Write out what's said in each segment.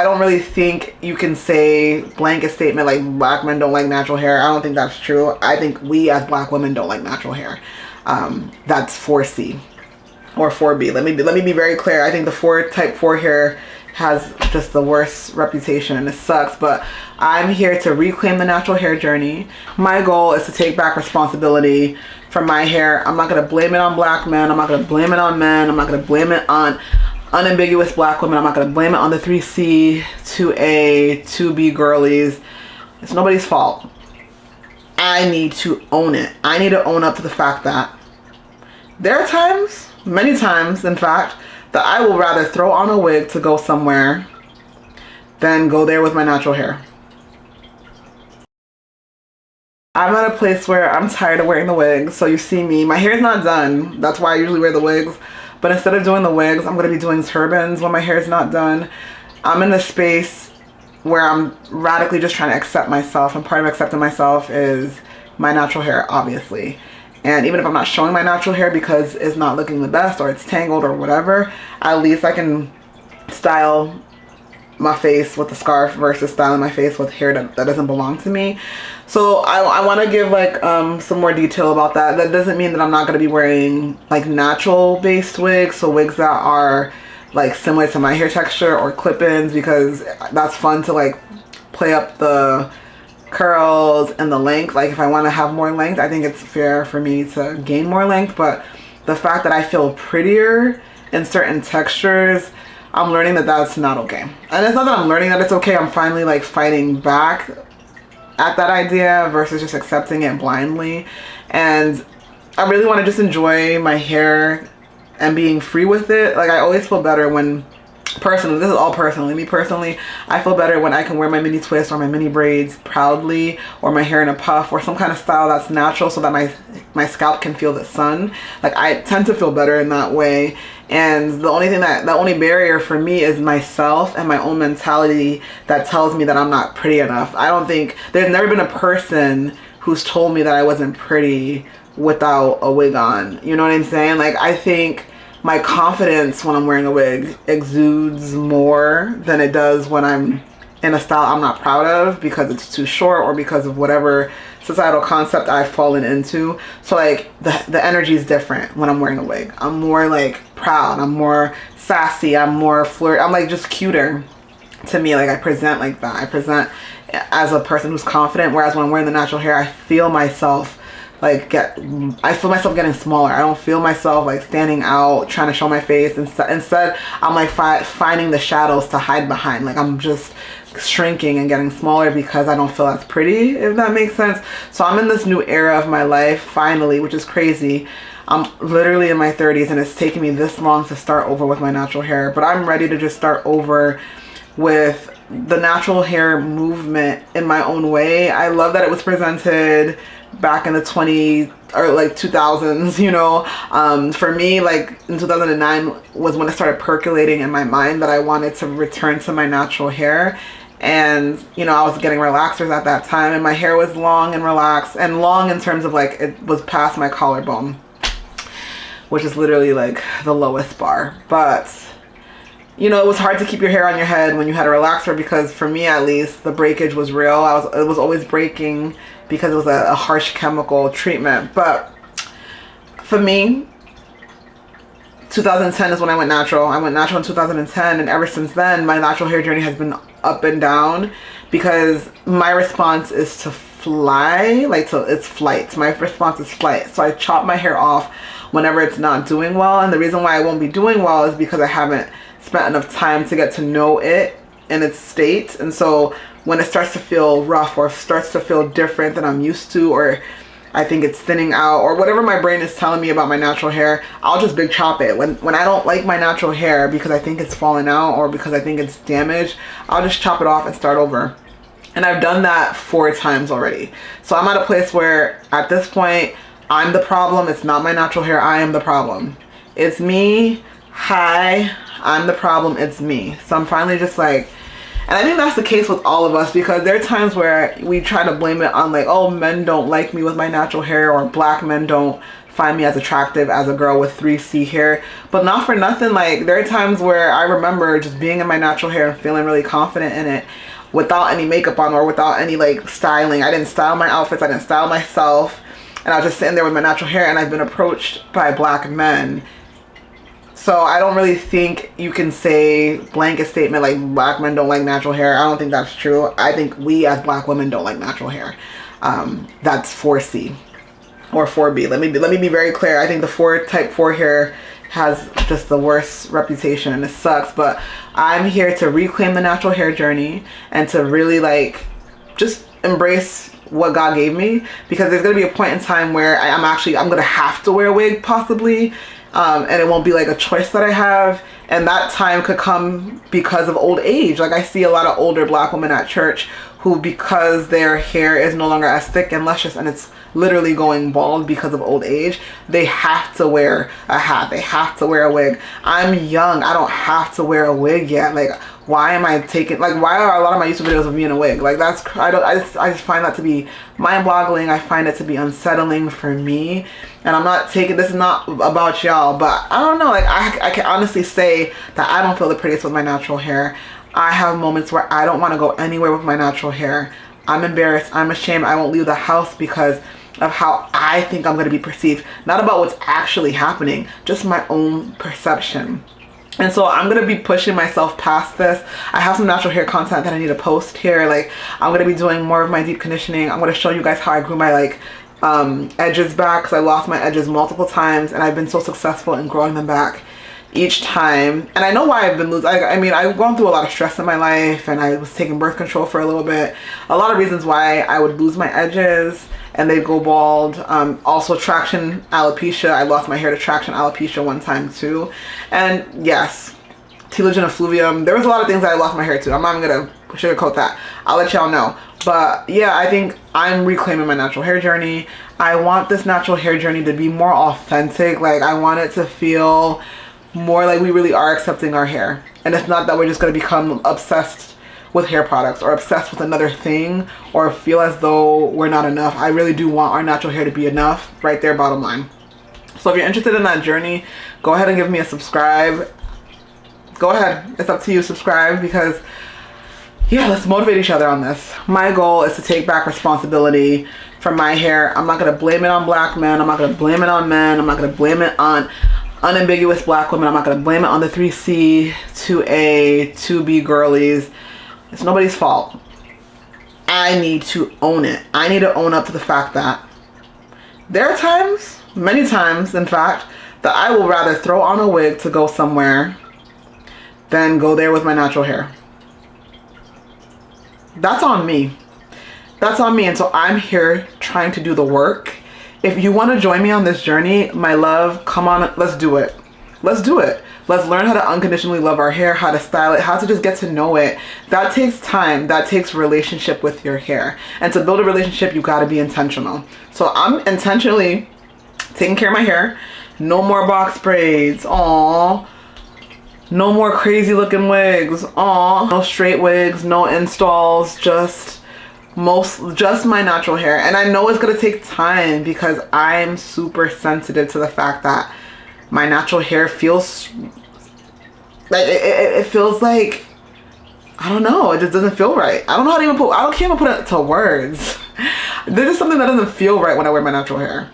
I don't really think you can say blanket statement like black men don't like natural hair. I don't think that's true. I think we as black women don't like natural hair. That's 4C or 4B. Let me be very clear. I think the type 4 hair has just the worst reputation and it sucks, but I'm here to reclaim the natural hair journey. My goal is to take back responsibility for my hair. I'm not going to blame it on black men. I'm not going to blame it on men. I'm not going to blame it on unambiguous black women. I'm not going to blame it on the 3C, 2A, 2B girlies. It's nobody's fault. I need to own it. I need to own up to the fact that there are times, many times in fact, that I will rather throw on a wig to go somewhere than go there with my natural hair. I'm at a place where I'm tired of wearing the wigs. So you see me, my hair's not done. That's why I usually wear the wigs. But instead of doing the wigs, I'm going to be doing turbans when my hair is not done. I'm in a space where I'm radically just trying to accept myself. And part of accepting myself is my natural hair, obviously. And even if I'm not showing my natural hair because it's not looking the best or it's tangled or whatever, at least I can style my face with a scarf versus styling my face with hair that doesn't belong to me. So I want to give like some more detail about that. That doesn't mean that I'm not going to be wearing like natural based wigs, so wigs that are like similar to my hair texture or clip-ins, because that's fun to like play up the curls and the length. Like if I want to have more length, I think it's fair for me to gain more length. But the fact that I feel prettier in certain textures, I'm learning that that's not okay. And it's not that I'm learning that it's okay, I'm finally like fighting back at that idea versus just accepting it blindly. And I really want to just enjoy my hair and being free with it. Like I always feel better when, personally, this is all personally, me personally, I feel better when I can wear my mini twists or my mini braids proudly, or my hair in a puff, or some kind of style that's natural so that my scalp can feel the sun. Like I tend to feel better in that way. And the only barrier for me is myself and my own mentality that tells me that I'm not pretty enough. I don't think, there's never been a person who's told me that I wasn't pretty without a wig on. You know what I'm saying? Like I think my confidence when I'm wearing a wig exudes more than it does when I'm in a style I'm not proud of because it's too short or because of whatever societal concept I've fallen into. So like the energy is different when I'm wearing a wig. I'm more like proud, I'm more sassy, I'm more flirt, I'm like just cuter to me. Like I present like that. I present as a person who's confident, whereas when I'm wearing the natural hair, I feel myself like getting smaller. I don't feel myself like standing out, trying to show my face. Instead, I'm like finding the shadows to hide behind. Like I'm just shrinking and getting smaller because I don't feel as pretty, if that makes sense. So I'm in this new era of my life, finally, which is crazy. I'm literally in my 30s and it's taken me this long to start over with my natural hair. But I'm ready to just start over with the natural hair movement in my own way. I love that it was presented back in the 2000s, you know. For me, like in 2009 was when it started percolating in my mind that I wanted to return to my natural hair. And you know, I was getting relaxers at that time and my hair was long and relaxed, and long in terms of like it was past my collarbone, which is literally like the lowest bar. But you know, it was hard to keep your hair on your head when you had a relaxer, because for me at least, the breakage was real. It was always breaking because it was a harsh chemical treatment. But for me, 2010 is when I went natural. I went natural in 2010, and ever since then, my natural hair journey has been up and down because my response is to fly, it's flight. My response is flight. So I chop my hair off whenever it's not doing well, and the reason why I won't be doing well is because I haven't spent enough time to get to know it in its state. And so when it starts to feel rough or starts to feel different than I'm used to, or I think it's thinning out, or whatever my brain is telling me about my natural hair, I'll just big chop it. When I don't like my natural hair because I think it's falling out or because I think it's damaged, I'll just chop it off and start over. And I've done that 4 times already. So I'm at a place where at this point, I'm the problem. It's not my natural hair. I am the problem. It's me. Hi, I'm the problem. It's me. So I'm finally just like, and I think that's the case with all of us, because there are times where we try to blame it on like, oh, men don't like me with my natural hair, or black men don't find me as attractive as a girl with 3C hair. But not for nothing, like there are times where I remember just being in my natural hair and feeling really confident in it without any makeup on or without any like styling. I didn't style my outfits, I didn't style myself, and I was just sitting there with my natural hair, and I've been approached by black men. So I don't really think you can say blanket statement like black men don't like natural hair. I don't think that's true. I think we as black women don't like natural hair. That's 4C or 4B. Let me be very clear. I think the type 4 hair has just the worst reputation, and it sucks. But I'm here to reclaim the natural hair journey and to really like just embrace what God gave me, because there's gonna be a point in time where I'm gonna have to wear a wig possibly. And it won't be like a choice that I have, and that time could come because of old age. Like I see a lot of older black women at church who, because their hair is no longer as thick and luscious and it's literally going bald because of old age, they have to wear a hat, they have to wear a wig. I'm young, I don't have to wear a wig yet. Like why am I taking, like why are a lot of my YouTube videos of me in a wig? Like that's, I just find that to be mind-boggling. I find it to be unsettling for me, and I'm not taking, this is not about y'all, but I don't know, like I can honestly say that I don't feel the prettiest with my natural hair. I have moments where I don't want to go anywhere with my natural hair. I'm embarrassed, I'm ashamed, I won't leave the house because of how I think I'm going to be perceived. Not about what's actually happening, just my own perception. And so I'm going to be pushing myself past this. I have some natural hair content that I need to post here. Like I'm going to be doing more of my deep conditioning. I'm going to show you guys how I grew my like edges back, because I lost my edges multiple times and I've been so successful in growing them back each time. And I know why I've been losing. I mean, I've gone through a lot of stress in my life, and I was taking birth control for a little bit. A lot of reasons why I would lose my edges and they'd go bald. Also traction alopecia. I lost my hair to traction alopecia one time too. And yes, telogen effluvium. There was a lot of things that I lost my hair to. I'm not even gonna sugarcoat that. I'll let y'all know. But yeah, I think I'm reclaiming my natural hair journey. I want this natural hair journey to be more authentic. Like I want it to feel more like we really are accepting our hair. And it's not that we're just gonna become obsessed with hair products or obsessed with another thing or feel as though we're not enough. I really do want our natural hair to be enough, right there, bottom line. So if you're interested in that journey, go ahead and give me a subscribe. Go ahead, it's up to you, subscribe, because yeah, let's motivate each other on this. My goal is to take back responsibility for my hair. I'm not gonna blame it on black men, I'm not gonna blame it on men, I'm not gonna blame it on unambiguous black women, I'm not gonna blame it on the 3C, 2A, 2B girlies. It's nobody's fault. I need to own it. I need to own up to the fact that there are times, many times in fact, that I will rather throw on a wig to go somewhere than go there with my natural hair. That's on me. That's on me. And so I'm here trying to do the work. If you want to join me on this journey, my love, come on, let's do it. Let's do it. Let's learn how to unconditionally love our hair, how to style it, how to just get to know it. That takes time. That takes relationship with your hair. And to build a relationship, you got to be intentional. So I'm intentionally taking care of my hair. No more box braids. Aww. No more crazy looking wigs. Aww. No straight wigs, no installs, just my natural hair. And I know it's going to take time because I'm super sensitive to the fact that my natural hair feels like it feels like, I don't know, it just doesn't feel right. I don't know how to even put, I can't even put it to words. There's just something that doesn't feel right when I wear my natural hair.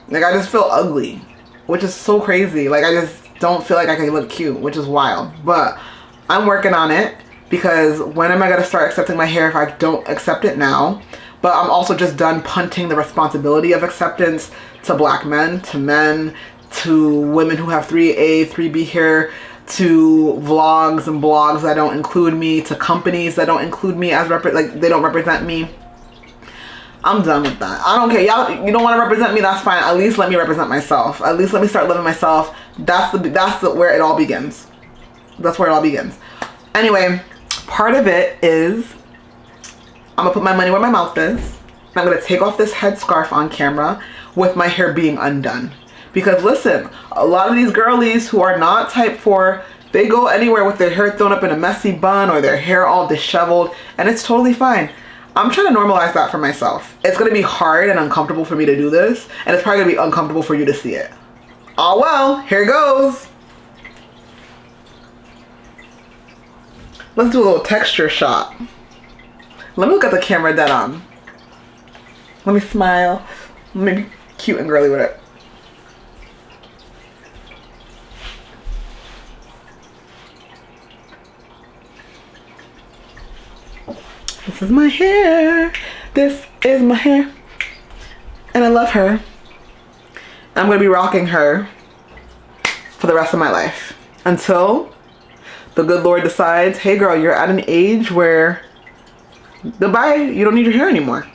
Like I just feel ugly, which is so crazy. Like I just don't feel like I can look cute, which is wild. But I'm working on it, because when am I gonna start accepting my hair if I don't accept it now? But I'm also just done punting the responsibility of acceptance to black men, to men, to women who have 3A, 3B hair, to vlogs and blogs that don't include me, to companies that don't include me as like they don't represent me. I'm done with that. I don't care. Y'all, you don't want to represent me, that's fine. At least let me represent myself. At least let me start living myself. That's where it all begins. That's where it all begins. Anyway, part of it is I'm gonna put my money where my mouth is. And I'm gonna take off this headscarf on camera with my hair being undone. Because listen, a lot of these girlies who are not type 4, they go anywhere with their hair thrown up in a messy bun or their hair all disheveled, and it's totally fine. I'm trying to normalize that for myself. It's gonna be hard and uncomfortable for me to do this, and it's probably gonna be uncomfortable for you to see it. Oh well, here goes. Let's do a little texture shot. Let me look at the camera dead on. Let me smile. Let me be cute and girly with it. This is my hair. This is my hair. And I love her. I'm gonna be rocking her for the rest of my life. Until the good Lord decides, hey girl, you're at an age where goodbye, you don't need your hair anymore.